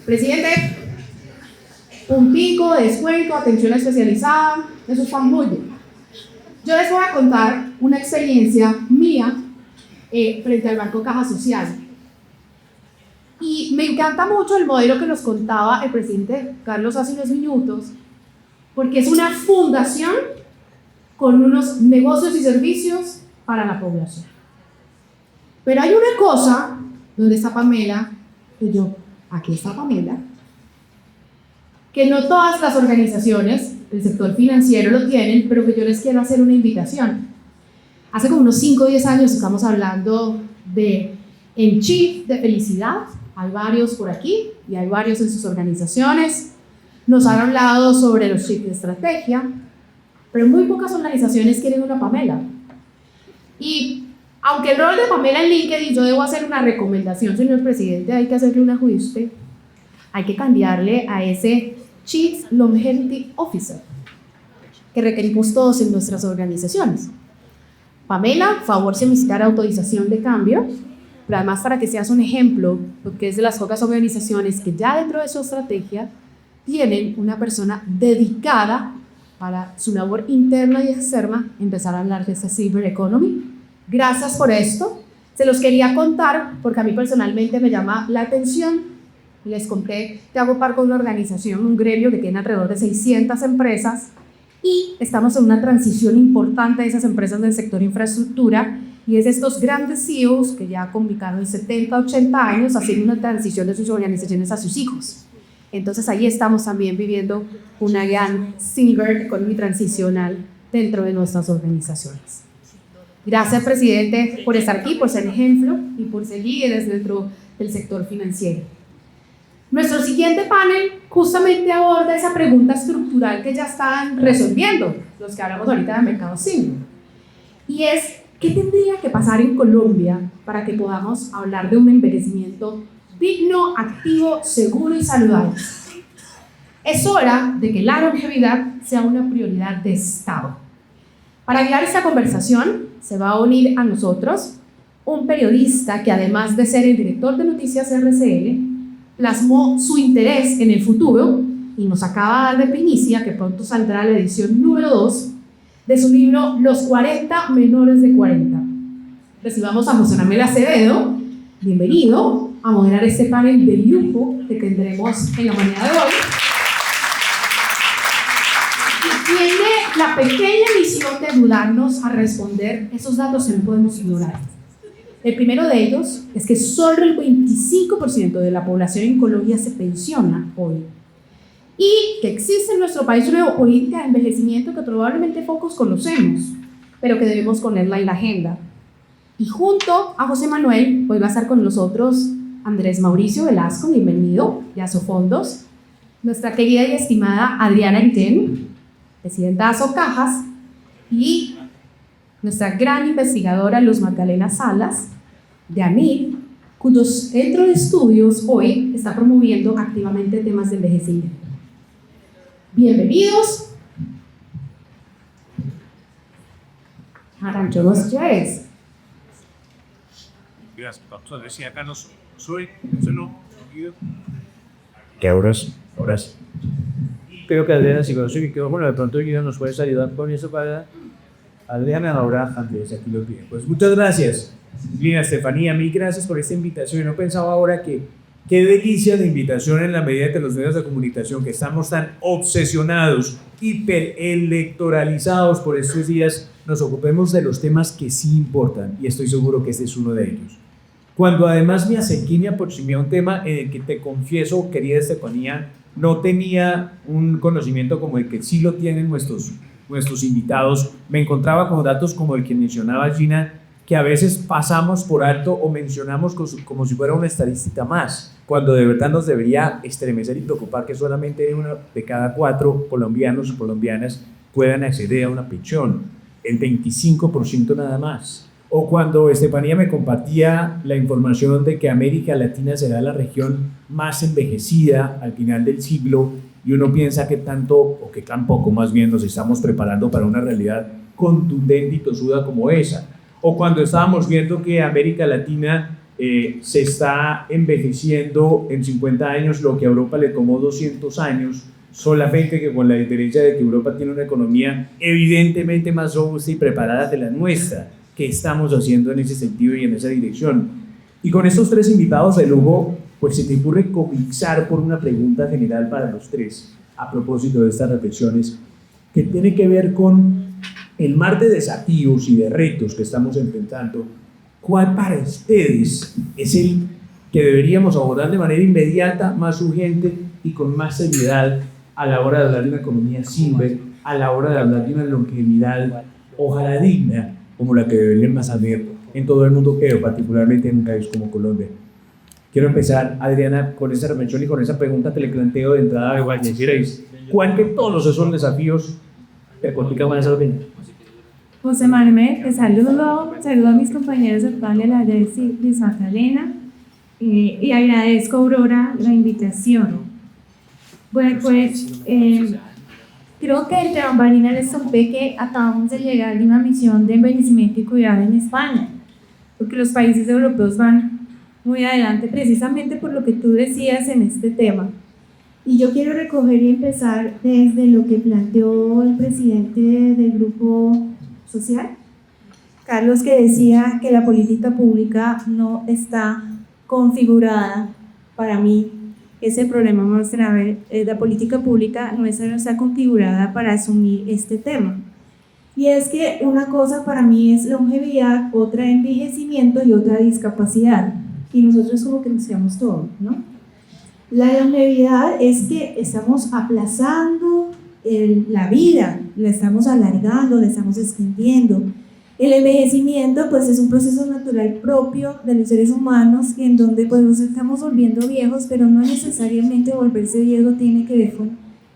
Presidente, puntico, descuento, atención especializada, eso está muy bien. Yo les voy a contar una experiencia mía frente al Banco Caja Social. Y me encanta mucho el modelo que nos contaba el presidente Carlos hace unos minutos, porque es una fundación con unos negocios y servicios para la población. Pero hay una cosa, ¿dónde está Pamela? Y yo, aquí está Pamela, que no todas las organizaciones del sector financiero lo tienen, pero que yo les quiero hacer una invitación. Hace como unos 5 o 10 años estamos hablando de en Chief de felicidad, hay varios por aquí y hay varios en sus organizaciones. Nos han hablado sobre los Chief de estrategia, pero muy pocas organizaciones quieren una Pamela. Y aunque el rol de Pamela en LinkedIn, yo debo hacer una recomendación, señor presidente, hay que hacerle un ajuste, hay que cambiarle a ese Chief Longevity Officer que requerimos todos en nuestras organizaciones. Pamela, favor solicitar autorización de cambio, pero además para que seas un ejemplo, porque es de las pocas organizaciones que ya dentro de su estrategia tienen una persona dedicada para su labor interna y externa, empezar a hablar de esta Silver Economy. Gracias por esto. Se los quería contar porque a mí personalmente me llama la atención. Les conté que hago parte de una organización, un gremio que tiene alrededor de 600 empresas y estamos en una transición importante de esas empresas del sector infraestructura y es estos grandes CEOs que ya comunicaron 70, 80 años haciendo una transición de sus organizaciones a sus hijos. Entonces ahí estamos también viviendo una gran Silver Economy transicional dentro de nuestras organizaciones. Gracias, presidente, por estar aquí, por ser ejemplo y por ser líderes dentro del sector financiero. Nuestro siguiente panel justamente aborda esa pregunta estructural que ya están resolviendo los que hablamos ahorita de mercado senior. Y es, ¿qué tendría que pasar en Colombia para que podamos hablar de un envejecimiento digno, activo, seguro y saludable? Es hora de que la longevidad sea una prioridad de Estado. Para guiar esta conversación se va a unir a nosotros un periodista que además de ser el director de Noticias RCL, plasmó su interés en el futuro y nos acaba de dar de primicia que pronto saldrá la edición número 2 de su libro Los 40 menores de 40. Recibamos a José Manuel Acevedo, bienvenido a moderar este panel de lujo que tendremos en la mañana de hoy. Y tiene la pequeña misión de ayudarnos a responder esos datos que no podemos ignorar. El primero de ellos es que solo el 25% de la población en Colombia se pensiona hoy y que existe en nuestro país una política de envejecimiento que probablemente pocos conocemos, pero que debemos ponerla en la agenda. Y junto a José Manuel, hoy va a estar con nosotros Andrés Mauricio Velasco, bienvenido, y a Asofondos, nuestra querida y estimada Adriana Iten, presidenta de Asocajas, y nuestra gran investigadora Luz Magdalena Salas, de AMID, cuyo centro de estudios hoy está promoviendo activamente temas de envejecimiento. Bienvenidos. Arranquemos ya es. Gracias, doctor. Decía acá no soy, solo. ¿Qué horas? Creo que Adriana sí conoce que bueno, de pronto Guido nos puedes ayudar con eso para Adriana ahora antes aquí los bien. Pues muchas gracias, Lina, Estefanía, mil gracias por esta invitación. No pensaba ahora que qué delicia de invitación en la medida que los medios de comunicación que estamos tan obsesionados, hiperelectoralizados por estos días, nos ocupemos de los temas que sí importan y estoy seguro que este es uno de ellos. Cuando además me acerqué y me aproximé a un tema en el que te confieso, querida Estefanía, no tenía un conocimiento como el que sí lo tienen nuestros invitados, me encontraba con datos como el que mencionaba Gina, que a veces pasamos por alto o mencionamos como si fuera una estadística más, cuando de verdad nos debería estremecer y preocupar que solamente 1 de cada 4 colombianos o colombianas puedan acceder a una pensión, el 25% nada más. O cuando Estefanía me compartía la información de que América Latina será la región más envejecida al final del siglo, y uno piensa que tanto, o que tampoco más bien, nos estamos preparando para una realidad contundente y tosuda como esa. O cuando estábamos viendo que América Latina se está envejeciendo en 50 años lo que a Europa le tomó 200 años, solamente que con la diferencia de que Europa tiene una economía evidentemente más robusta y preparada de la nuestra. ¿Qué estamos haciendo en ese sentido y en esa dirección? Y con estos tres invitados de lujo, pues se te ocurre comenzar por una pregunta general para los tres, a propósito de estas reflexiones, que tiene que ver con el mar de desafíos y de retos que estamos enfrentando. ¿Cuál para ustedes es el que deberíamos abordar de manera inmediata, más urgente y con más seriedad a la hora de hablar de una economía silver, a la hora de hablar de una longevidad ojalá digna, como la que deberíamos haber en todo el mundo, pero particularmente en un país como Colombia? Quiero empezar, Adriana, con esa reflexión y con esa pregunta que le planteo de entrada. Igual, deciréis, ¿cuál de todos esos desafíos te complica más a Adriana? José Manuel, te saludo a mis compañeros del panel, a Luis Magdalena, y agradezco, Aurora, la invitación. Bueno, pues creo que entre bambalinas les conté que acabamos de llegar de una misión de envejecimiento y cuidado en España, porque los países europeos van muy adelante precisamente por lo que tú decías en este tema. Y yo quiero recoger y empezar desde lo que planteó el presidente del grupo social, Carlos, que decía que la política pública no está configurada. Para mí, ese problema más grave, la política pública no está configurada para asumir este tema. Y es que una cosa para mí es longevidad, otra envejecimiento y otra discapacidad. Y nosotros como que deseamos todo, ¿no? La longevidad es que estamos aplazando la vida, la estamos alargando, la estamos extendiendo. El envejecimiento pues es un proceso natural propio de los seres humanos en donde pues nos estamos volviendo viejos, pero no necesariamente volverse viejo tiene que ver con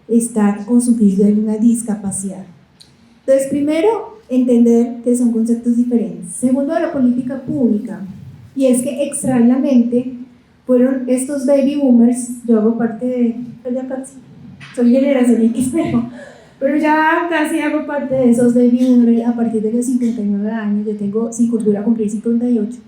estar o sufrir de una discapacidad. Entonces, primero, entender que son conceptos diferentes. Segundo, la política pública, y es que extrañamente fueron estos baby boomers. Yo hago parte de, ya casi, soy generación X, pero ya casi hago parte de esos baby boomers a partir de los 59 años. Yo tengo, voy a cumplir 58.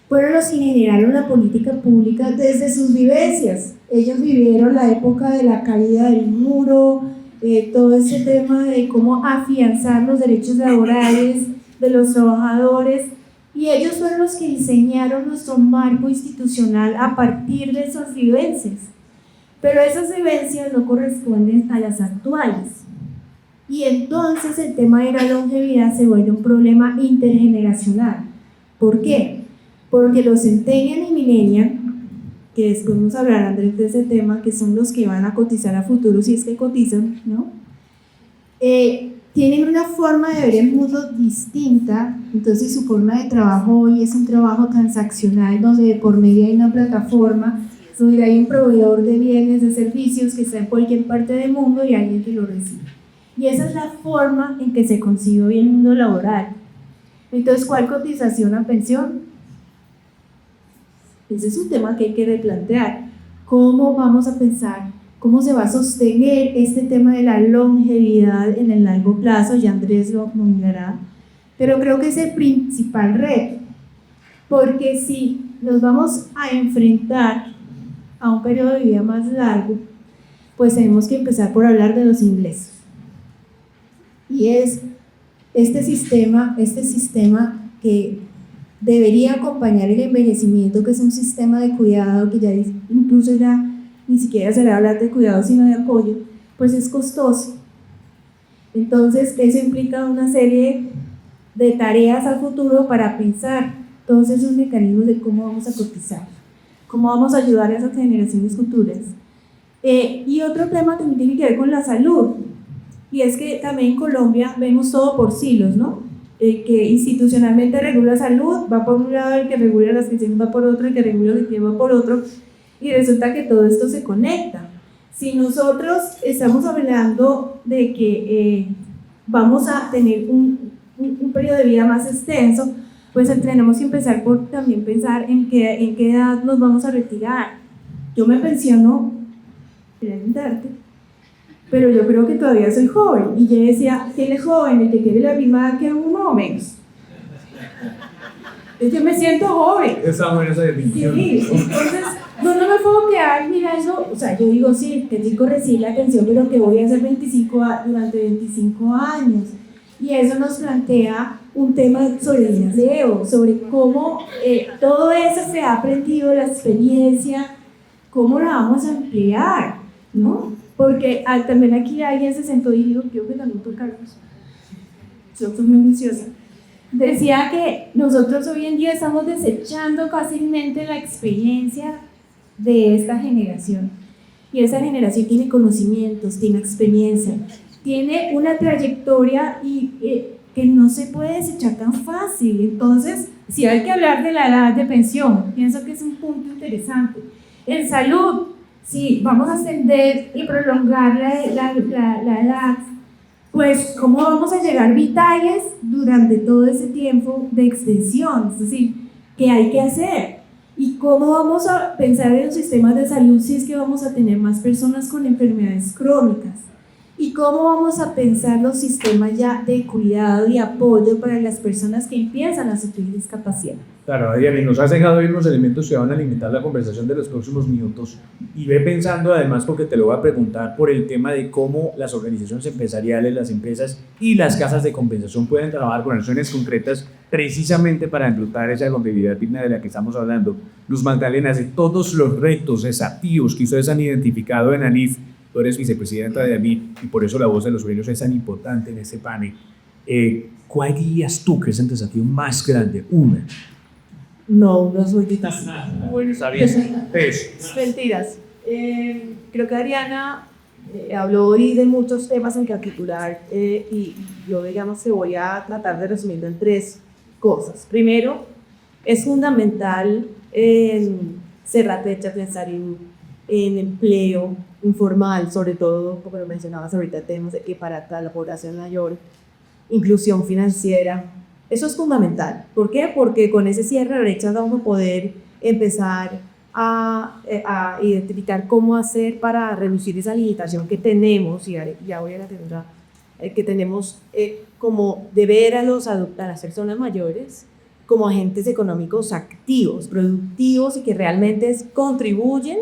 Fueron los que generaron la política pública desde sus vivencias. Ellos vivieron la época de la caída del muro, todo ese tema de cómo afianzar los derechos laborales de los trabajadores, y ellos fueron los que diseñaron nuestro marco institucional a partir de esas vivencias. Pero esas vivencias no corresponden a las actuales. Y entonces el tema de la longevidad se vuelve un problema intergeneracional. ¿Por qué? Porque los centennial y millennial, que después nos hablará Andrés de ese tema, que son los que van a cotizar a futuro si es que cotizan, ¿no? Tienen una forma de ver el mundo distinta. Entonces su forma de trabajo hoy es un trabajo transaccional donde por medio hay una plataforma, donde hay un proveedor de bienes, de servicios que está en cualquier parte del mundo y alguien que lo recibe. Y esa es la forma en que se concibe hoy el mundo laboral. Entonces, ¿cuál cotización a pensión? Ese es un tema que hay que replantear. ¿Cómo vamos a pensar? ¿Cómo se va a sostener este tema de la longevidad en el largo plazo? Ya Andrés lo comunicará. Pero creo que es el principal reto. Porque si nos vamos a enfrentar a un periodo de vida más largo, pues tenemos que empezar por hablar de los ingresos. Y es este sistema que debería acompañar el envejecimiento, que es un sistema de cuidado que ya incluso ya ni siquiera será hablar de cuidado sino de apoyo, pues es costoso. Entonces eso implica una serie de tareas al futuro para pensar todos esos mecanismos de cómo vamos a cotizar, cómo vamos a ayudar a esas generaciones futuras. Y otro tema también tiene que ver con la salud, y es que también en Colombia vemos todo por silos, ¿no? Que institucionalmente regula salud, va por un lado, el que regula las pensiones va por otro, el que regula el que va por otro, y resulta que todo esto se conecta. Si nosotros estamos hablando de que vamos a tener un periodo de vida más extenso, pues tenemos que empezar por también pensar en qué edad nos vamos a retirar. Yo me pensiono, pero yo creo que todavía soy joven. Y yo decía, ¿quién es joven? El que quiere la misma edad que uno o menos. Yo me siento joven. Está buena esa definición. Sí, entonces no me puedo quedar mirando, o sea, yo digo, sí, tengo que recibir la atención, pero que voy a hacer durante 25 años. Y eso nos plantea un tema sobre el deseo, sobre cómo todo eso se ha aprendido, la experiencia, cómo la vamos a emplear, ¿no? Porque también aquí alguien se sentó y dijo, quiero que también Carlos. Yo estoy muy ansiosa. Decía que nosotros hoy en día estamos desechando fácilmente la experiencia de esta generación. Y esa generación tiene conocimientos, tiene experiencia, tiene una trayectoria que no se puede desechar tan fácil. Entonces, si hay que hablar de la edad de pensión, pienso que es un punto interesante. En salud, si vamos a extender y prolongar la edad, pues cómo vamos a llegar vitales durante todo ese tiempo de extensión, es decir, ¿qué hay que hacer? ¿Y cómo vamos a pensar en los sistemas de salud si es que vamos a tener más personas con enfermedades crónicas? ¿Y cómo vamos a pensar los sistemas ya de cuidado y apoyo para las personas que empiezan a sufrir discapacidad? Claro, Adriana, y nos has dejado ahí unos elementos que van a alimentar la conversación de los próximos minutos. Y ve pensando además, porque te lo voy a preguntar, por el tema de cómo las organizaciones empresariales, las empresas y las casas de compensación pueden trabajar con acciones concretas precisamente para englotar esa longevidad digna de la que estamos hablando. Luz Magdalena, de todos los retos, desafíos que ustedes han identificado en ANIF, tú eres vicepresidenta de ANIF y por eso la voz de los obreros es tan importante en este panel. ¿Cuál dirías tú que es el desafío más grande? Una. No soy difícil. Bueno, está bien. Mentiras. Creo que Adriana habló hoy de muchos temas en particular y yo digamos que voy a tratar de resumirlo en 3 cosas. Primero, es fundamental cerrar brechas, pensar en empleo informal, sobre todo, como lo mencionabas ahorita, temas de que para la población mayor, inclusión financiera. Eso es fundamental. ¿Por qué? Porque con ese cierre de brechas vamos a poder empezar a identificar cómo hacer para reducir esa limitación que tenemos, y ya voy a la segunda, que tenemos como de ver a las personas mayores como agentes económicos activos, productivos y que realmente contribuyen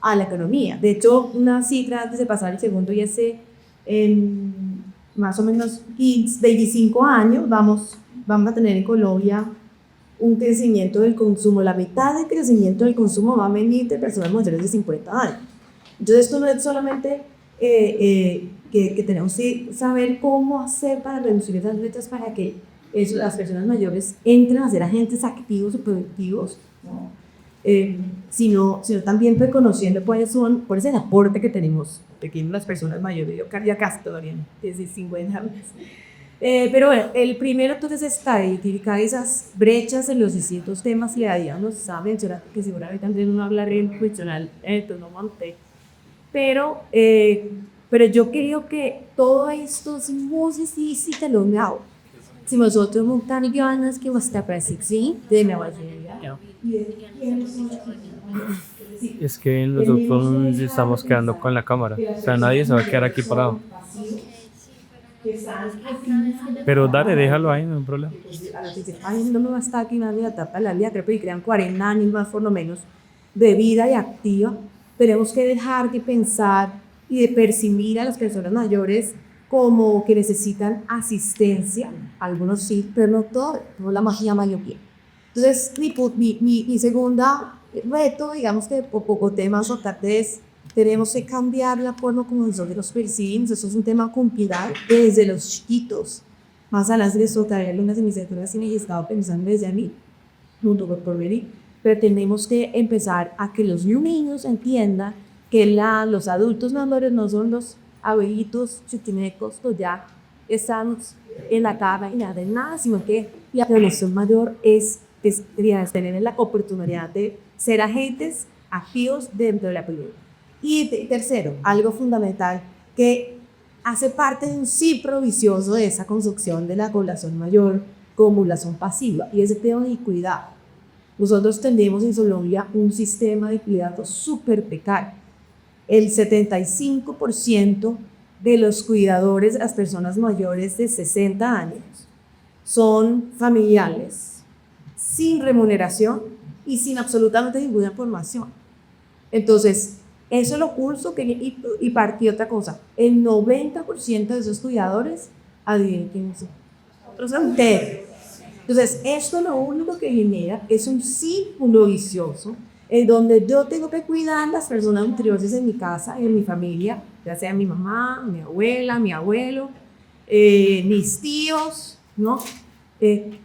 a la economía. De hecho, una cifra antes de pasar el segundo y en más o menos 25 años vamos a tener en Colombia un crecimiento del consumo, la mitad del crecimiento del consumo va a venir de personas mayores de 50 años. Entonces esto no es solamente que tenemos que saber cómo hacer para reducir esas brechas para que las personas mayores entren a ser agentes activos y productivos, ¿no? Sino también reconociendo cuál es el aporte que tenemos las personas mayores. Yo ya casi todavía, desde 50 años. Pero bueno, el primero entonces está identificar esas brechas en los distintos temas, y Adriana nos estaba mencionando que seguramente Andrés no hablaré en cuestionar esto, no monté. Pero yo creo que todo esto es muy difícil de lograr. Si nosotros montamos ganas que vas a estar sí, de mi abuela. Es que nosotros nos estamos quedando con la cámara, o sea, nadie se va a quedar aquí parado. Pero dale, déjalo ahí, no hay problema. Ay, no me va a estar aquí nadie a tapar la vida, creo que crean 40 años más por lo menos de vida y activa. Tenemos que dejar de pensar y de percibir a las personas mayores como que necesitan asistencia, algunos sí, pero no todos, no la mayoría. Entonces, mi segunda reto, digamos que por poco tema es tenemos que cambiar la forma como nosotros los percibimos. Eso es un tema complicado desde los chiquitos. Más adelante de eso, traer unas iniciativas y he estado pensando desde a mí, junto con Porvenir, pero tenemos que empezar a que los niños entiendan que los adultos mayores no son los abuelitos chiquinecos que ya están en la cama y nada de nada, sino que la población mayor es tener la oportunidad de ser agentes activos dentro de la política. Y tercero, algo fundamental que hace parte de un ciclo vicioso de esa construcción de la población mayor como población pasiva, y es el tema de cuidado. Nosotros tenemos en Colombia un sistema de cuidado súper precario. El 75% de los cuidadores de las personas mayores de 60 años son familiares, sin remuneración y sin absolutamente ninguna formación. Entonces, eso es lo curso y partí otra cosa. El 90% de esos cuidadores, adivinen quiénes son. Otros son ustedes. Entonces, esto lo único que genera es un círculo vicioso en donde yo tengo que cuidar las personas anteriores en mi casa, en mi familia, ya sea mi mamá, mi abuela, mi abuelo, mis tíos, ¿no?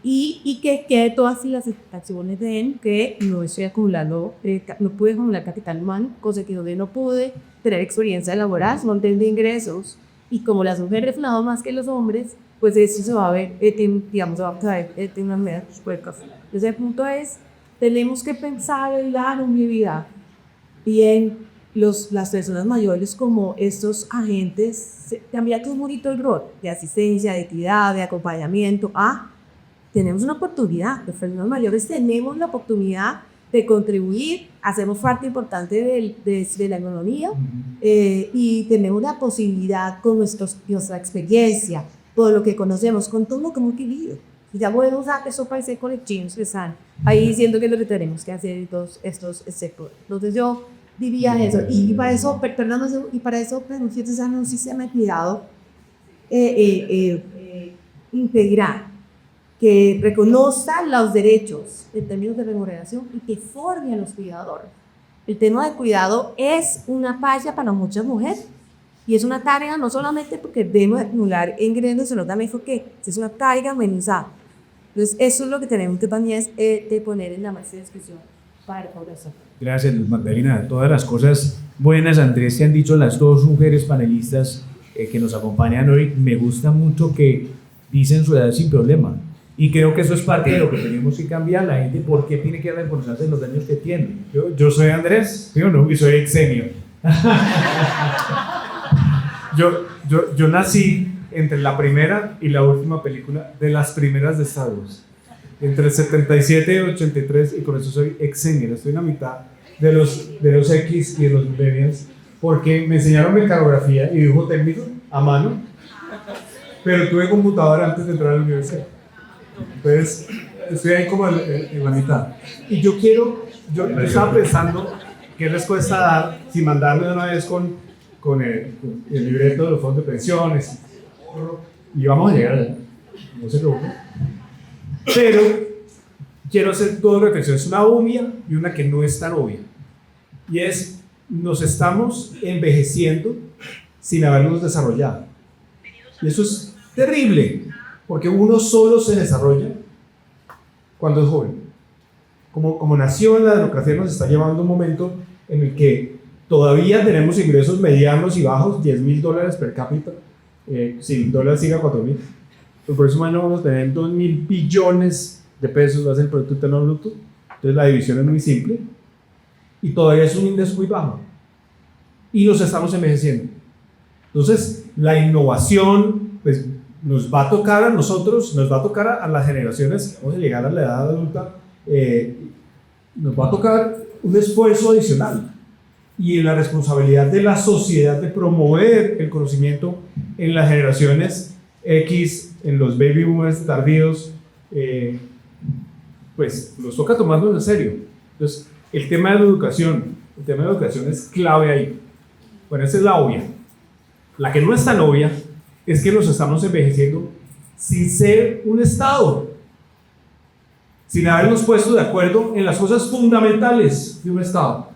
Y que quede todas las acciones de él, que no estoy acumulando, no pude acumular capital humano, cosa que donde no pude tener experiencia laboral, no tengo ingresos, y como las mujeres han más que los hombres, pues eso se va a ver, digamos, se va a traer unas medias puercas. Entonces el punto es, tenemos que pensar en la longevidad y en las personas mayores como estos agentes, también es un bonito el rol de asistencia, de equidad, de acompañamiento. Tenemos una oportunidad, los personas mayores tenemos la oportunidad de contribuir, hacemos parte importante de la economía y tenemos la posibilidad con nuestra experiencia, todo lo que conocemos, con todo lo que hemos vivido. Y ya podemos usar esos países colectivos que están ahí diciendo que es lo que tenemos que hacer en todos estos sectores. Entonces yo diría eso, y para eso, tenemos un sistema de cuidado integral, que reconozca los derechos en términos de remuneración y que forme a los cuidadores. El tema de cuidado es una falla para muchas mujeres y es una tarea no solamente porque debemos acumular ingresos, sino también porque es una tarea amenizada. Entonces eso es lo que tenemos que también de poner en la mesa de discusión para la población. Gracias, Luz Magdalena. Todas las cosas buenas, Andrés, que han dicho las dos mujeres panelistas que nos acompañan hoy, me gusta mucho que dicen su edad sin problema. Y creo que eso es parte de lo que tenemos que cambiar la gente, porque tiene que reconocerse los daños que tiene. Yo soy Andrés, ¿sí o no? Y soy exenio. yo nací entre la primera y la última película de las primeras de Star Wars. Entre el 77 y el 83, y con eso soy exenio. Estoy en la mitad de los X y de los millennials, porque me enseñaron mecanografía y dibujo técnico a mano, pero tuve computadora antes de entrar a la universidad. Entonces, estoy ahí como en la mitad. Y yo estaba pensando qué les cuesta dar, si mandarme de una vez con el libreto de los fondos de pensiones. Y vamos a llegar allá, no se preocupen. Pero quiero hacer dos reflexiones, una obvia y una que no es tan obvia. Y es, nos estamos envejeciendo sin habernos desarrollado. Y eso es terrible. Porque uno solo se desarrolla cuando es joven. Como nación, la democracia nos está llevando a un momento en el que todavía tenemos ingresos medianos y bajos, $10,000 per cápita. Si el dólar sigue a 4,000. El próximo año vamos a tener 2,000 billones de pesos, va a ser el Producto Interno Bruto. Entonces la división es muy simple. Y todavía es un índice muy bajo. Y nos estamos envejeciendo. Entonces, la innovación, pues, nos va a tocar a nosotros, nos va a tocar a las generaciones, vamos a llegar a la edad adulta, nos va a tocar un esfuerzo adicional y en la responsabilidad de la sociedad de promover el conocimiento en las generaciones X, en los baby boomers tardíos, pues nos toca tomarlo en serio. Entonces, el tema de la educación es clave ahí. Bueno, esa es la obvia. La que no es tan obvia es que nos estamos envejeciendo sin ser un Estado, sin habernos puesto de acuerdo en las cosas fundamentales de un Estado.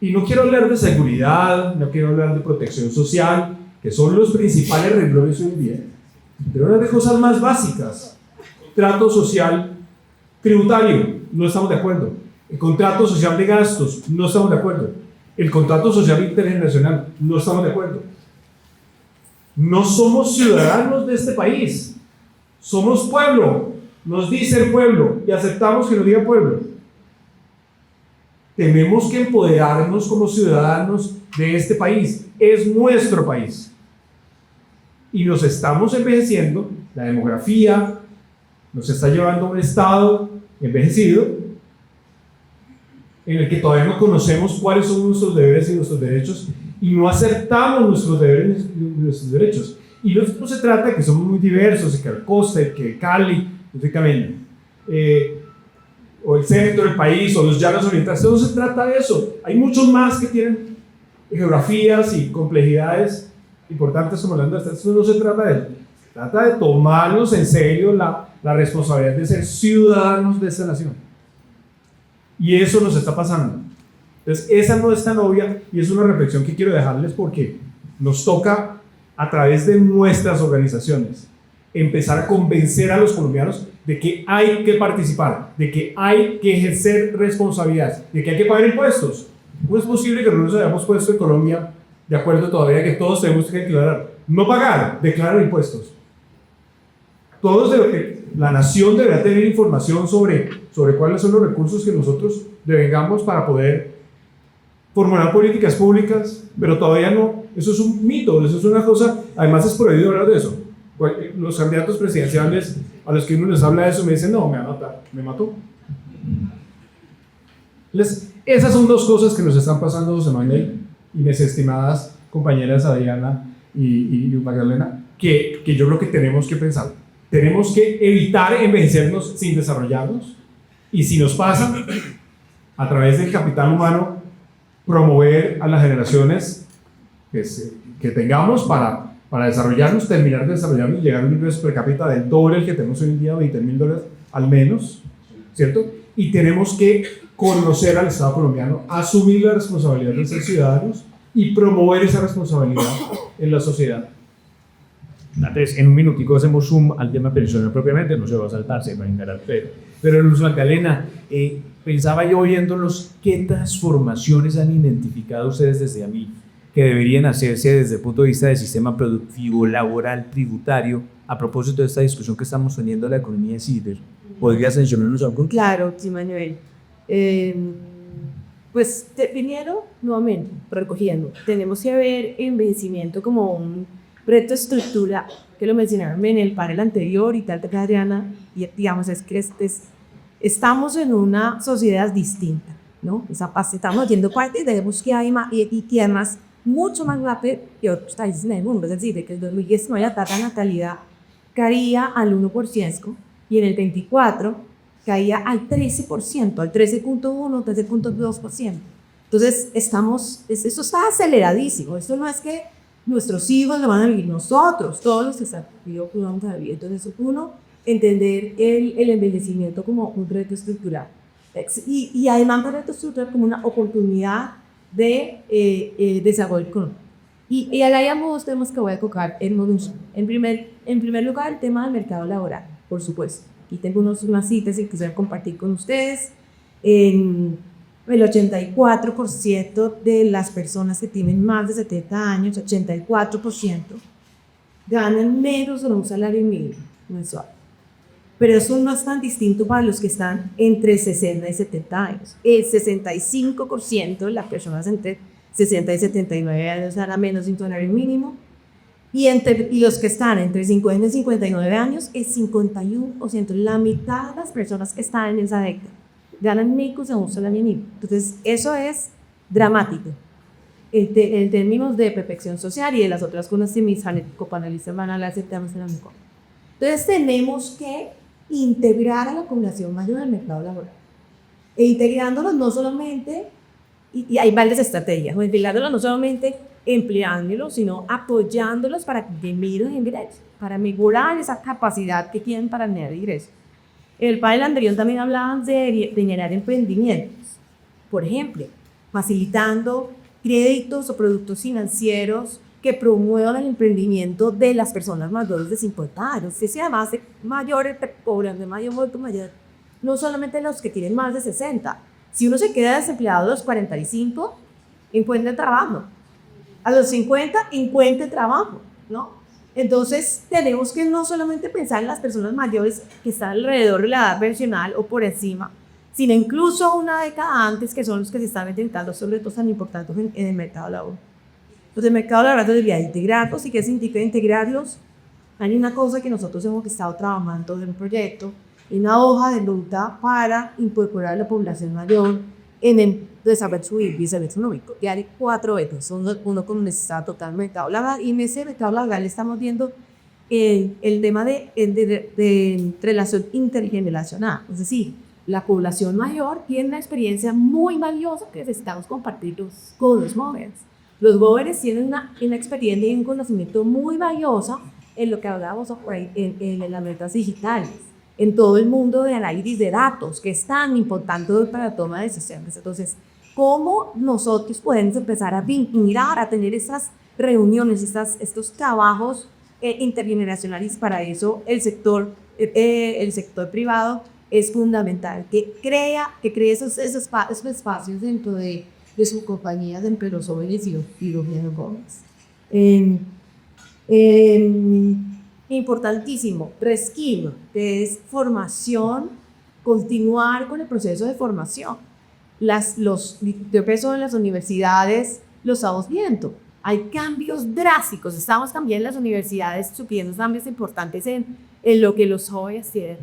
Y no quiero hablar de seguridad, no quiero hablar de protección social, que son los principales renglones hoy en día, pero hablar de cosas más básicas. Trato social tributario, no estamos de acuerdo. El contrato social de gastos, no estamos de acuerdo. El contrato social intergeneracional, no estamos de acuerdo. No somos ciudadanos de este país, somos pueblo, nos dice el pueblo y aceptamos que nos diga pueblo. Tenemos que empoderarnos como ciudadanos de este país, es nuestro país. Y nos estamos envejeciendo, la demografía nos está llevando a un estado envejecido en el que todavía no conocemos cuáles son nuestros deberes y nuestros derechos y no aceptamos nuestros deberes y nuestros derechos. Y no se trata de que somos muy diversos, que el Costa, que Cali, no sé qué, o el centro del país, o los llanos orientales. No se trata de eso. Hay muchos más que tienen geografías y complejidades importantes como la nuestra. Esto no se trata de eso. Se trata de tomarnos en serio la responsabilidad de ser ciudadanos de esta nación. Y eso nos está pasando. Entonces, esa no es tan obvia y es una reflexión que quiero dejarles porque nos toca, a través de nuestras organizaciones, empezar a convencer a los colombianos de que hay que participar, de que hay que ejercer responsabilidades, de que hay que pagar impuestos. No es posible que no nos hayamos puesto en Colombia de acuerdo todavía que todos tenemos que declarar, no pagar, declarar impuestos. Todos la nación deberá tener información sobre cuáles son los recursos que nosotros devengamos para poder formular políticas públicas, pero todavía no. Eso es un mito, eso es una cosa, además es prohibido hablar de eso. Los candidatos presidenciales a los que uno les habla de eso me dicen, no, me va a matar, me mató. Esas son dos cosas que nos están pasando, José Manuel y mis estimadas compañeras Adriana y Magdalena, que yo creo que tenemos que pensar. Tenemos que evitar envejecernos sin desarrollarnos, y si nos pasa, a través del capital humano, promover a las generaciones que tengamos para desarrollarnos, terminar de desarrollarnos y llegar a un ingreso per cápita del doble el que tenemos hoy en día, $20,000 al menos, ¿cierto? Y tenemos que conocer al Estado colombiano, asumir la responsabilidad de ser ciudadanos y promover esa responsabilidad en la sociedad. Entonces, en un minutico hacemos zoom al tema pensional propiamente, no se va a saltar, se va a encarar, pero Luz Magdalena, pensaba yo oyéndolos, ¿qué transformaciones han identificado ustedes desde a mí que deberían hacerse desde el punto de vista del sistema productivo, laboral, tributario, a propósito de esta discusión que estamos teniendo de la economía ciber? ¿Podrías mencionarnos algo? Claro, sí, Manuel. Pues primero, nuevamente, recogiendo, tenemos que ver envejecimiento como un reto estructural, que lo mencionaron en el panel anterior y tal, Adriana, y digamos, es que estamos en una sociedad distinta, ¿no? Estamos haciendo parte de búsqueda y además mucho más rápido que otros países en el mundo, es decir, de que en 2019 la tasa de natalidad caía al 1% y en el 24 caía al 13%, al 13.1, 13.2%. Entonces, esto está aceleradísimo. Esto no es que nuestros hijos lo van a vivir, nosotros, todos los que están vivos, lo vamos a vivir. Entonces, uno, entender el envejecimiento como un reto estructural. Y además un reto estructural como una oportunidad de desarrollo económico. Y ahí hay dos temas que voy a tocar en modus. En primer lugar, el tema del mercado laboral, por supuesto. Aquí tengo unas citas y quisiera compartir con ustedes. El 84% de las personas que tienen más de 70 años, 84%, ganan menos de un salario mínimo mensual. Pero eso no es tan distinto para los que están entre 60 y 70 años. El 65% de las personas entre 60 y 79 años ganan menos de un salario mínimo. Y los que están entre 50 y 59 años, es 51%. La mitad de las personas que están en esa década ganan menos de un salario mínimo. Entonces, eso es dramático. En términos de protección social y de las otras cosas que mis copanelistas van a hablar, aceptamos en la mejor. Entonces, tenemos que integrar a la población mayor al mercado laboral. E integrándolos no solamente, y hay varias estrategias, o integrándolos no solamente empleándolos, sino apoyándolos para que generen ingresos, para mejorar esa capacidad que tienen para generar ingresos. El panel anterior también hablaban de generar emprendimientos. Por ejemplo, facilitando créditos o productos financieros que promuevan el emprendimiento de las personas mayores de 50 años. Si además de mayores, pobres de mayor, no solamente los que tienen más de 60. Si uno se queda desempleado a los 45, encuentre trabajo. A los 50, encuentre trabajo, ¿no? Entonces, tenemos que no solamente pensar en las personas mayores que están alrededor de la edad pensional o por encima, sino incluso una década antes, que son los que se están enfrentando a estos retos tan importantes en el mercado laboral. Entonces, el mercado laboral debería integrarlos. ¿Y qué significa integrarlos? Hay una cosa que nosotros hemos estado trabajando en un proyecto, una hoja de ruta para incorporar a la población mayor en el desarrollo económico. Y hay 4 vetos, uno con necesidad total mercado laboral, y en ese mercado laboral estamos viendo el tema de relación intergeneracional, es decir, la población mayor tiene una experiencia muy valiosa que necesitamos compartir con los jóvenes. Los jóvenes tienen una experiencia y un conocimiento muy valioso en lo que hablábamos en las metas digitales, en todo el mundo de análisis de datos, que es tan importante para la toma de decisiones. Entonces, ¿cómo nosotros podemos empezar a vincular, a tener estas reuniones, estos trabajos intergeneracionales? Para eso el sector privado es fundamental, que cree esos espacios dentro de sus compañías, entre los jóvenes y los bien jóvenes. Importantísimo, reskill, que es formación, continuar con el proceso de formación. Yo pienso en las universidades, lo estamos viendo. Hay cambios drásticos, estamos también en las universidades sufriendo cambios importantes en lo que los jóvenes tienen.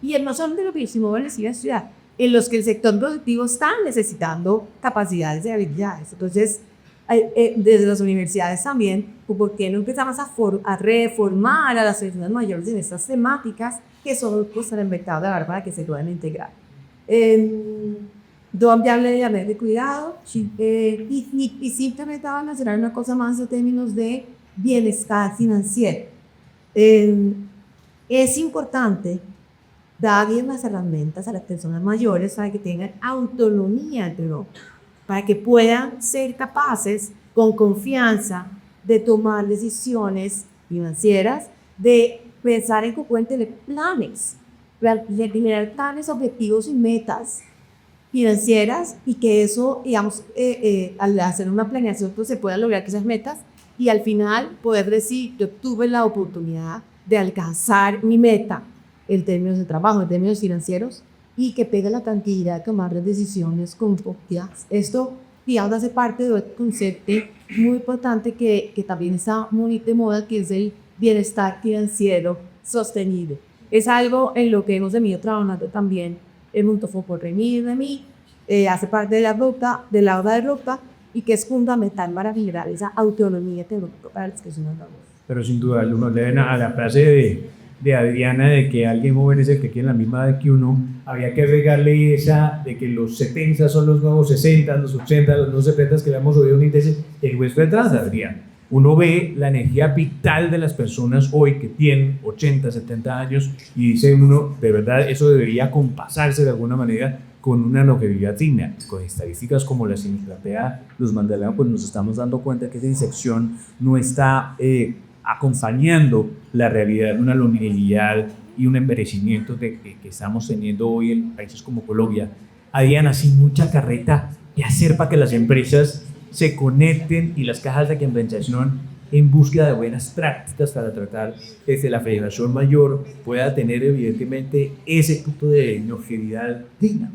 Y no solo de lo que hicimos en la ciudad, en los que el sector productivo está necesitando capacidades y habilidades. Entonces, desde las universidades también, ¿por qué no empezamos a reformar a las personas mayores en estas temáticas que son para el mercado de laboral para que se puedan integrar? Yo hablé de cuidado y simplemente van a mencionar una cosa más en términos de bienestar financiero. Es importante darle las herramientas a las personas mayores para que tengan autonomía, para que puedan ser capaces con confianza de tomar decisiones financieras, de pensar en cómo tener planes, de generar planes, objetivos y metas financieras, y que eso, digamos, al hacer una planeación, pues se puedan lograr esas metas y al final poder decir, yo tuve la oportunidad de alcanzar mi meta en términos de trabajo, en términos financieros, y que pegue la tranquilidad de tomar las decisiones con confianza. Esto, digamos, hace parte de un concepto muy importante que también está muy de moda, que es el bienestar financiero sostenible. Es algo en lo que hemos venido trabajando también el Montofo por Remir de mí, hace parte de la hoja de ruta, y que es fundamental para generar esa autonomía tecnológica para las personas mayores. Pero sin duda, uno le ven a la frase de Adriana de que alguien joven es el que tiene la misma edad que uno, había que agregarle esa de que los 70 son los nuevos 60, los 80, los nuevos 70 que le hemos oído y dice el hueso detrás, Adriana. Uno ve la energía vital de las personas hoy que tienen 80, 70 años y dice uno, de verdad, eso debería compasarse de alguna manera con una longevidad digna. Con estadísticas como las en Inglaterra, los Mandela, pues nos estamos dando cuenta que esa insección no está acompañando la realidad de una longevidad y un envejecimiento que estamos teniendo hoy en países como Colombia. Adriana, sin mucha carreta, ¿qué hacer para que las empresas se conecten y las cajas de compensación en búsqueda de buenas prácticas para tratar desde la Federación Mayor pueda tener evidentemente ese tipo de longevidad digna?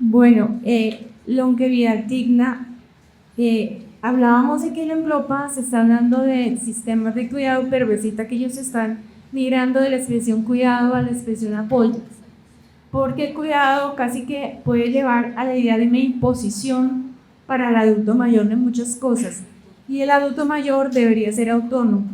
Bueno, longevidad digna, hablábamos de que en Europa se está hablando de sistemas de cuidado, pero resulta que ellos están migrando de la expresión cuidado a la expresión apoyo, porque el cuidado casi que puede llevar a la idea de una imposición para el adulto mayor en muchas cosas, y el adulto mayor debería ser autónomo.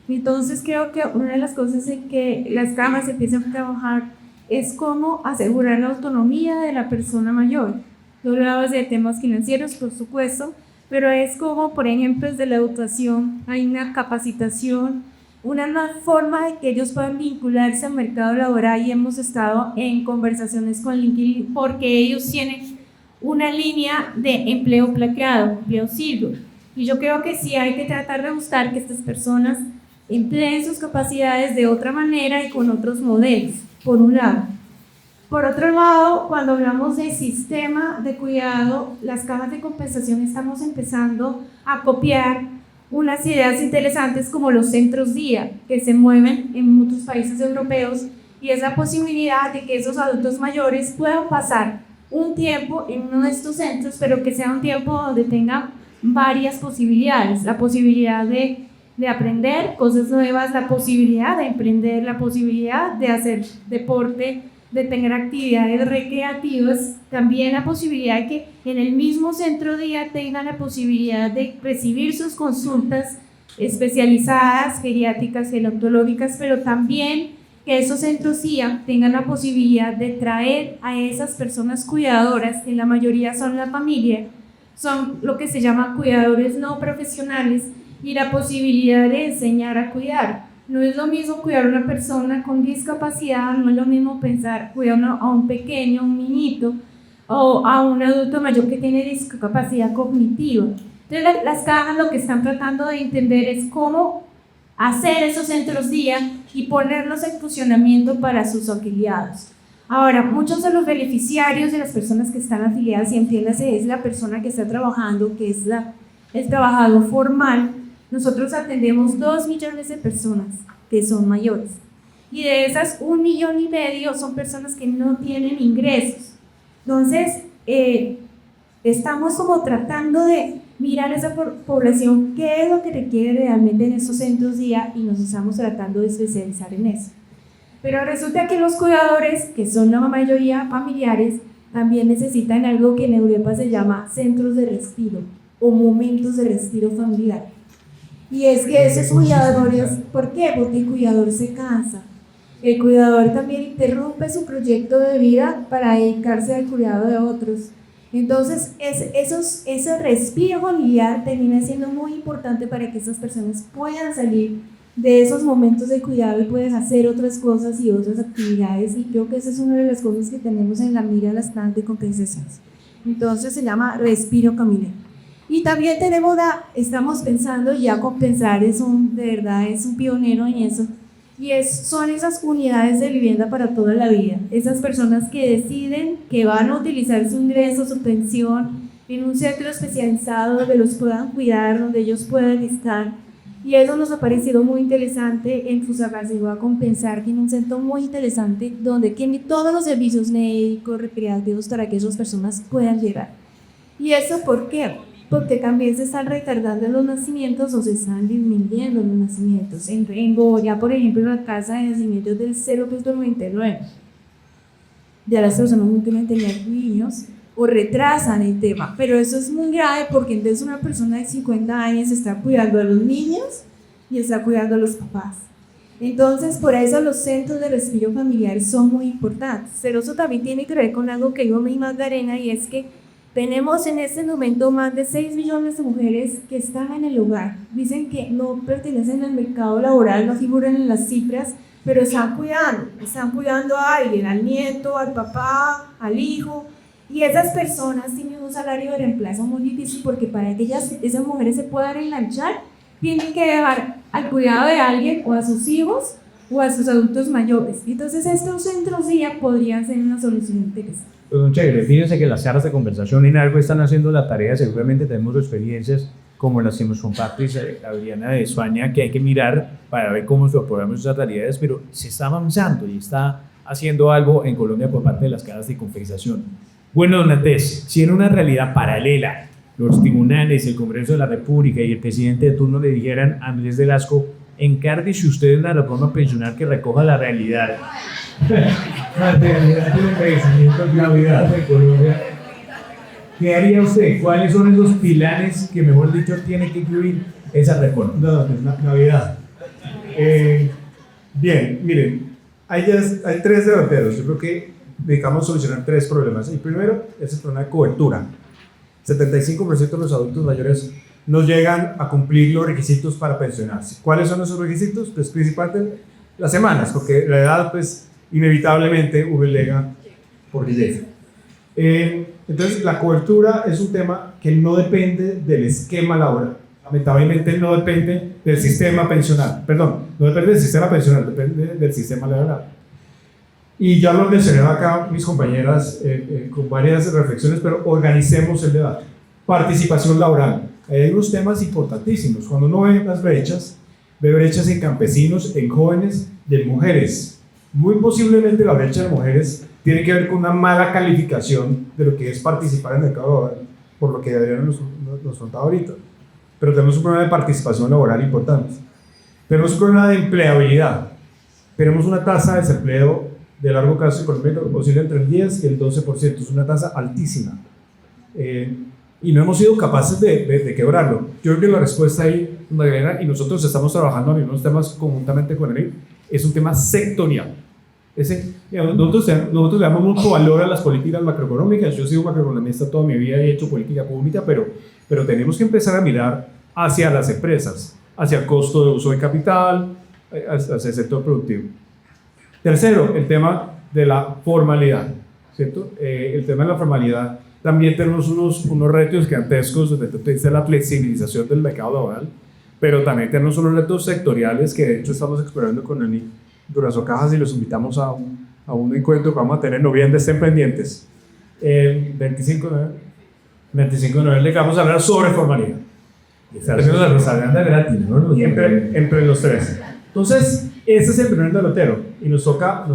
Entonces creo que una de las cosas en que las cámaras empiezan a trabajar es cómo asegurar la autonomía de la persona mayor. Tú hablabas de temas financieros, por supuesto, pero es como, por ejemplo, desde la educación hay una capacitación, una forma de que ellos puedan vincularse al mercado laboral, y hemos estado en conversaciones con LinkedIn porque ellos tienen una línea de empleo plaqueado, empleo silver, y yo creo que sí hay que tratar de buscar que estas personas empleen sus capacidades de otra manera y con otros modelos, por un lado. Por otro lado, cuando hablamos de sistema de cuidado, las cajas de compensación estamos empezando a copiar unas ideas interesantes como los centros día que se mueven en muchos países europeos, y es la posibilidad de que esos adultos mayores puedan pasar un tiempo en uno de estos centros, pero que sea un tiempo donde tengan varias posibilidades, la posibilidad de aprender cosas nuevas, la posibilidad de emprender, la posibilidad de hacer deporte, de tener actividades recreativas, también la posibilidad de que en el mismo centro día tengan la posibilidad de recibir sus consultas especializadas, geriátricas, gerontológicas, pero también que esos centros CIA tengan la posibilidad de traer a esas personas cuidadoras, que en la mayoría son la familia, son lo que se llama cuidadores no profesionales, y la posibilidad de enseñar a cuidar. No es lo mismo cuidar a una persona con discapacidad, no es lo mismo pensar cuidar a un pequeño, un niñito, o a un adulto mayor que tiene discapacidad cognitiva. Entonces las cajas lo que están tratando de entender es cómo hacer esos centros día y ponerlos en funcionamiento para sus afiliados. Ahora, muchos de los beneficiarios de las personas que están afiliadas, y entiéndase, es la persona que está trabajando, que es el trabajador formal. Nosotros atendemos 2 millones de personas que son mayores, y de esas 1,5 millones son personas que no tienen ingresos. Entonces, estamos como tratando de mirar esa población, qué es lo que requiere realmente en esos centros día, y nos estamos tratando de especializar en eso. Pero resulta que los cuidadores, que son la mayoría familiares, también necesitan algo que en Europa se llama centros de respiro o momentos de respiro familiar. Y es que esos cuidadores, ¿por qué? Porque el cuidador se cansa. El cuidador también interrumpe su proyecto de vida para dedicarse al cuidado de otros. Entonces, ese respiro familiar termina siendo muy importante para que esas personas puedan salir de esos momentos de cuidado y puedan hacer otras cosas y otras actividades. Y creo que esa es una de las cosas que tenemos en la mira de las planes de compensaciones. Entonces, se llama respiro familiar. Y también estamos pensando ya compensar, de verdad es un pionero en eso, y son esas unidades de vivienda para toda la vida. Esas personas que deciden que van a utilizar su ingreso, su pensión, en un centro especializado donde los puedan cuidar, donde ellos puedan estar. Y eso nos ha parecido muy interesante. En Fusagasugá se va a compensar, tiene un centro muy interesante donde tiene todos los servicios médicos, recreativos para que esas personas puedan llegar. ¿Y eso por qué? Porque también se están retardando los nacimientos o se están disminuyendo los nacimientos. En Bogotá, por ejemplo, la tasa de nacimientos es del 0,99. Ya las personas no quieren tener niños o retrasan el tema. Pero eso es muy grave porque entonces una persona de 50 años está cuidando a los niños y está cuidando a los papás. Entonces, por eso los centros de respiro familiar son muy importantes. Pero eso también tiene que ver con algo que dijo mi Magdalena, y es que tenemos en este momento más de 6 millones de mujeres que están en el hogar. Dicen que no pertenecen al mercado laboral, no figuran en las cifras, pero están cuidando a alguien, al nieto, al papá, al hijo. Y esas personas tienen un salario de reemplazo muy difícil porque para que esas mujeres se puedan enganchar, tienen que dejar al cuidado de alguien o a sus hijos o a sus adultos mayores. Entonces estos centros día podrían ser una solución interesante. Pues, don Chévere, fíjense que las charlas de conversación en algo están haciendo la tarea. Seguramente tenemos experiencias como las que nos comparte Adriana de España, que hay que mirar para ver cómo podemos esas realidades, pero se está avanzando y está haciendo algo en Colombia por parte de las casas de compensación. Bueno, don Andrés, si en una realidad paralela los tribunales, el Congreso de la República y el presidente de turno le dijeran a Andrés Velasco, encárguese usted una reforma pensional que recoja la realidad, materialidad del envejecimiento y gravedad de Colombia, ¿qué haría usted? ¿Cuáles son esos pilares que, mejor dicho, tiene que incluir esa reforma? No, es Navidad. Bien, miren, hay 3 delanteros. Yo creo que dedicamos a solucionar 3 problemas. El primero es el problema de cobertura. 75% de los adultos mayores no llegan a cumplir los requisitos para pensionarse. ¿Cuáles son esos requisitos? Pues principalmente las semanas, porque la edad, pues, inevitablemente obliga por ley. Entonces, la cobertura es un tema que no depende del esquema laboral. Lamentablemente no depende del sistema pensional. Perdón, no depende del sistema pensional, depende del sistema laboral. Y ya lo mencionaron acá mis compañeras con varias reflexiones, pero organicemos el debate. Participación laboral. Hay unos temas importantísimos. Cuando uno ve las brechas, ve brechas en campesinos, en jóvenes, de mujeres. Muy posiblemente la brecha de mujeres tiene que ver con una mala calificación de lo que es participar en el mercado laboral, por lo que Adriana nos contaba ahorita. Pero tenemos un problema de participación laboral importante. Tenemos un problema de empleabilidad. Tenemos una tasa de desempleo de largo plazo económico posible entre el 10 y el 12%. Es una tasa altísima. Y no hemos sido capaces de quebrarlo. Yo creo que la respuesta ahí, Magdalena, y nosotros estamos trabajando en unos temas conjuntamente con él, es un tema sectorial. Nosotros le damos mucho valor a las políticas macroeconómicas. Yo he sido macroeconomista toda mi vida y he hecho política pública, pero tenemos que empezar a mirar hacia las empresas, hacia el costo de uso de capital, hacia el sector productivo. Tercero, el tema de la formalidad, ¿cierto? El tema de la formalidad, también tenemos unos retos gigantescos desde el punto de vista de la flexibilización del mercado laboral, pero también tenemos unos retos sectoriales que de hecho estamos explorando con el Durazo Cajas y los invitamos a un encuentro que vamos a tener en noviembre, estén pendientes. El 25 de noviembre vamos a hablar sobre formalidad. Entre los tres. Entonces, ese es el primer derrotero y nos toca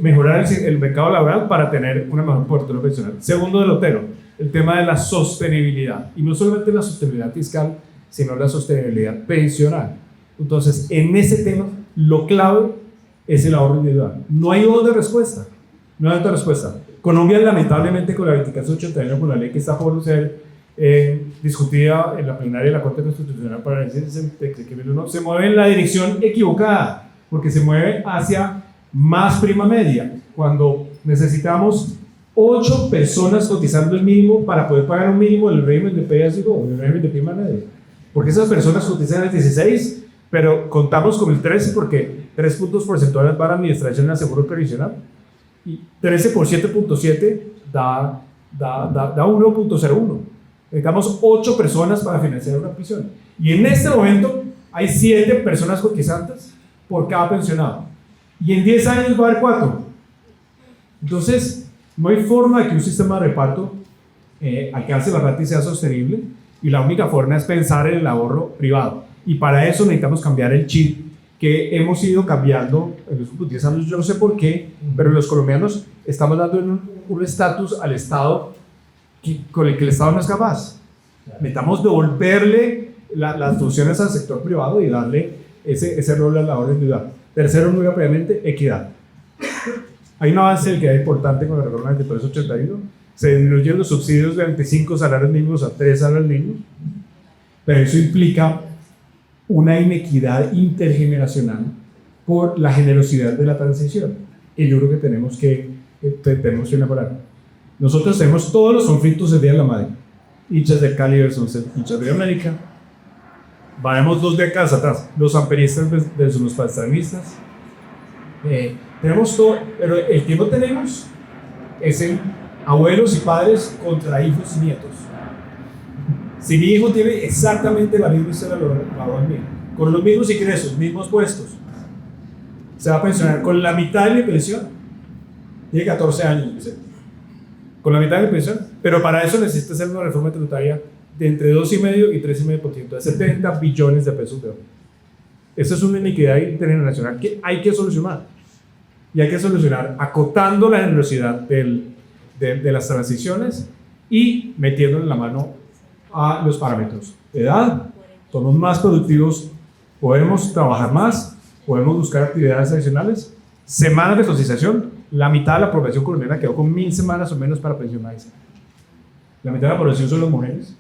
mejorar el mercado laboral para tener una mejor cobertura pensional. Segundo derrotero, el tema de la sostenibilidad, y no solamente la sostenibilidad fiscal, sino la sostenibilidad pensional. Entonces, en ese tema, lo clave es el ahorro individual. No hay otra respuesta. Colombia, lamentablemente, con la 2481, con la ley que está por ser discutida en la plenaria de la Corte Constitucional para el se mueve en la dirección equivocada, porque se mueve hacia más prima media, cuando necesitamos 8 personas cotizando el mínimo para poder pagar un mínimo del régimen de PSGO, del régimen de prima media, porque esas personas cotizan el 16, pero contamos con el 13 porque 3 puntos porcentuales para administración al seguro previsional y 13 por 7.7 da 1.01. Necesitamos 8 personas para financiar una prisión. Y en este momento hay 7 personas cotizantes por cada pensionado. Y en 10 años va a haber 4. Entonces, no hay forma de que un sistema de reparto alcance la rata y sea sostenible. Y la única forma es pensar en el ahorro privado. Y para eso necesitamos cambiar el chip que hemos ido cambiando en los últimos 10 años. Yo no sé por qué, pero los colombianos estamos dando un estatus al Estado con el que el Estado no es capaz. Necesitamos devolverle las funciones al sector privado y darle ese rol al ahorro individual. Tercero, muy rápidamente, equidad. Hay un avance de equidad importante con la reforma del 2381. Se disminuyeron los subsidios de 25 salarios mínimos a 3 salarios mínimos, pero eso implica una inequidad intergeneracional por la generosidad de la transición. Y yo creo que tenemos que mejorar. Nosotros tenemos todos los conflictos del Día de la Madre, hinchas del Cali versus hinchas de América. Vamos 2 décadas atrás, los amperistas versus los pastranistas. Tenemos todo, pero el que no tenemos es el abuelos y padres contra hijos y nietos. Si mi hijo tiene exactamente la misma historia laboral mía, con los mismos ingresos, mismos puestos, se va a pensionar con la mitad de mi pensión. Tiene 14 años, con la mitad de mi pensión, pero para eso necesita hacer una reforma tributaria de entre 2,5 y 3,5%, de 70 billones de pesos de oro. Esa es una inequidad intergeneracional que hay que solucionar. Y hay que solucionar acotando la generosidad de las transiciones y metiéndole la mano a los parámetros. Edad, somos más productivos, podemos trabajar más, podemos buscar actividades adicionales, semanas de cotización. La mitad de la población colombiana quedó con 1.000 semanas o menos para pensionarse. La mitad de la población son las mujeres.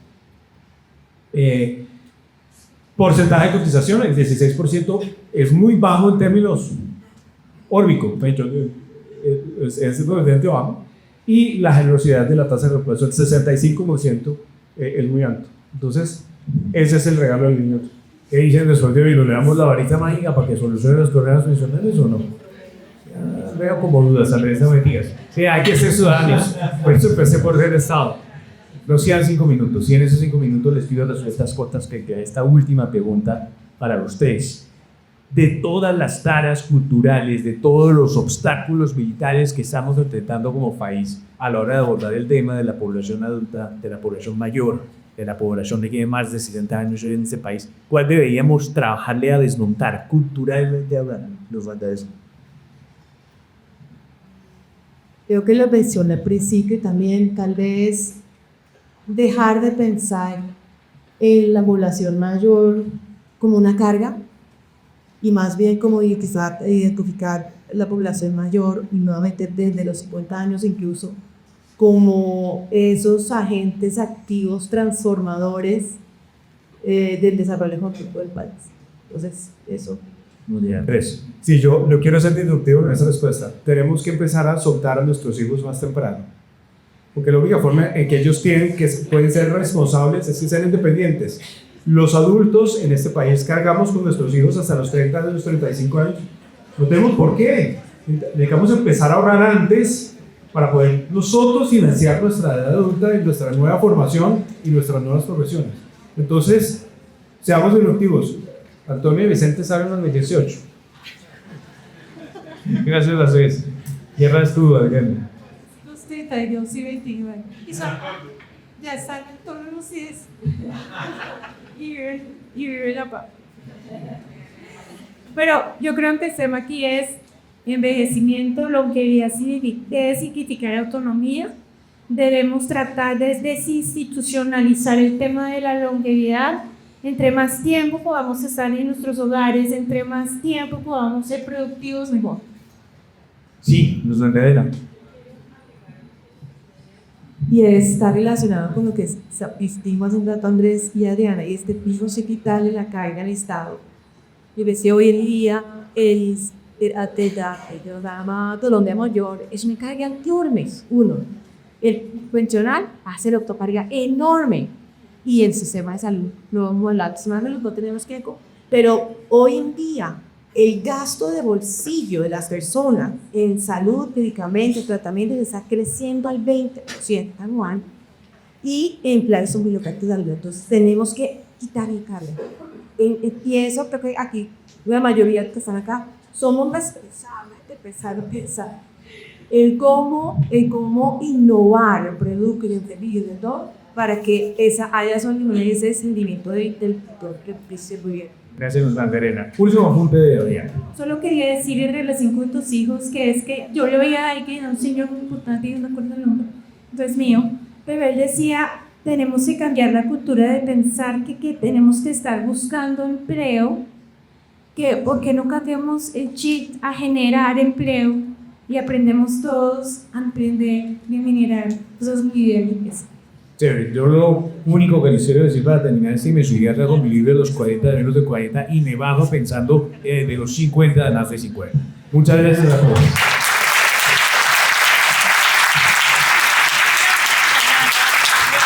Porcentaje de cotización, el 16% es muy bajo en términos órbicos, es bastante bajo. Y la generosidad de la tasa de recuperación, el 65%, es muy alto. Entonces, ese es el regalo del niño. ¿Qué dicen después de Vilo? ¿Le damos la varita mágica para que solucione los problemas pensionales o no? Veo como dudas al resto de mentiras. Sí, hay que ser ciudadanos. Por eso empecé por ser Estado. No sean 5 minutos. Y en esos 5 minutos les pido respuestas cortas que queda esta última pregunta para ustedes. De todas las taras culturales, de todos los obstáculos militares que estamos enfrentando como país a la hora de abordar el tema de la población adulta, de la población mayor, de la población que tiene más de 60 años hoy en este país, ¿cuál deberíamos trabajarle a desmontar culturalmente hablando? Los valores. Creo que lo mencioné al principio también, tal vez dejar de pensar en la población mayor como una carga y más bien como identificar la población mayor y nuevamente desde los 50 años incluso como esos agentes activos transformadores del desarrollo económico del país. Entonces eso Muy bien. 3. Si yo no quiero ser deductivo en esa respuesta, tenemos que empezar a soltar a nuestros hijos más temprano. Porque la única forma en que ellos pueden ser responsables es que sean independientes. Los adultos en este país cargamos con nuestros hijos hasta los 30 años, 35 años. No tenemos por qué. Necesitamos empezar a ahorrar antes para poder nosotros financiar nuestra edad adulta y nuestra nueva formación y nuestras nuevas profesiones. Entonces, seamos deductivos. Antonio y Vicente salen en los 18. Gracias a ustedes. Cierras tú, Adriana. Los 32 y 29. Ya están todos los días. Y viven la paz. Pero yo creo que el tema aquí es envejecimiento, longevidad debe significar autonomía. Debemos tratar de desinstitucionalizar el tema de la longevidad. Entre más tiempo podamos estar en nuestros hogares, entre más tiempo podamos ser productivos, mejor. Sí, nos enredera. Y está relacionado con lo que distinguimos hace un rato Andrés y Adriana, y este piso se quitarle la carga al Estado. Y ves que hoy en día el programa de donde mayor es una carga enorme. Uno, el pensional hace la autocarga enorme. Y el sistema de salud, no tenemos que... Pero hoy en día, el gasto de bolsillo de las personas en salud, medicamentos, tratamientos está creciendo al 20% anual y en planes son muy locales de salud. Entonces, tenemos que quitar el cargo. Pienso, creo que aquí, la mayoría de los que están acá, somos responsables de empezar a pensar en cómo innovar el producto y el servicio de todo para que haya ese sentimiento del precio muy bien. Gracias, Magdalena. Último apunte de Adriana. Solo quería decir en relación con tus hijos que es que yo le veía ahí que era un señor muy importante y no me acuerdo el nombre, entonces mío, pero él decía, tenemos que cambiar la cultura de pensar que tenemos que estar buscando empleo, que ¿por qué no cambiamos el chip a generar empleo y aprendemos todos a emprender y a generar cosas muy dinámicas? Sí, yo lo único que les quiero decir para terminar es que me subí a con mi libro de los 40, de menos de 40 y me bajo pensando de los 50 a más de 50. Muchas gracias a todos.